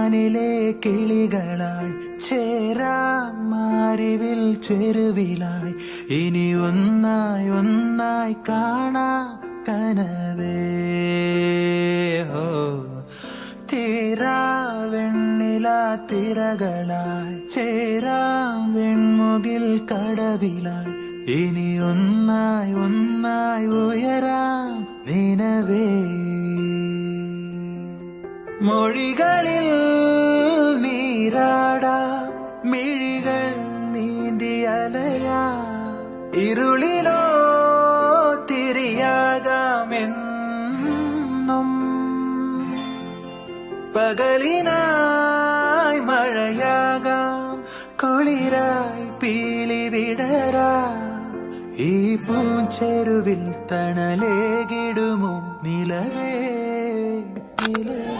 മാനിലെ കിളികളായി ചേരാം മാരിവിൽ ചെരുവിലായി ഇനി ഒന്നായി ഒന്നായി കാണാം കനവേ ഹോ തീരാ വെണ്ണില തിരകളായി ചേരാം വെൺമുകിൽ കടവിലായി ഇനി ഒന്നായി ഒന്നായി ഉയരാം നിനവേ മൊഴികളിൽ നീരാടാ മിഴികൾ നീന്തി അലയാ ഇരുളിലോ തിരിയാകാമെന്നും പകലിനായി മഴയാകാം കുളിരായി പീലി വിടരാ ഈ പൂച്ചെരുവിൽ തണലേകിടുമോ നിലവേ നിലവേ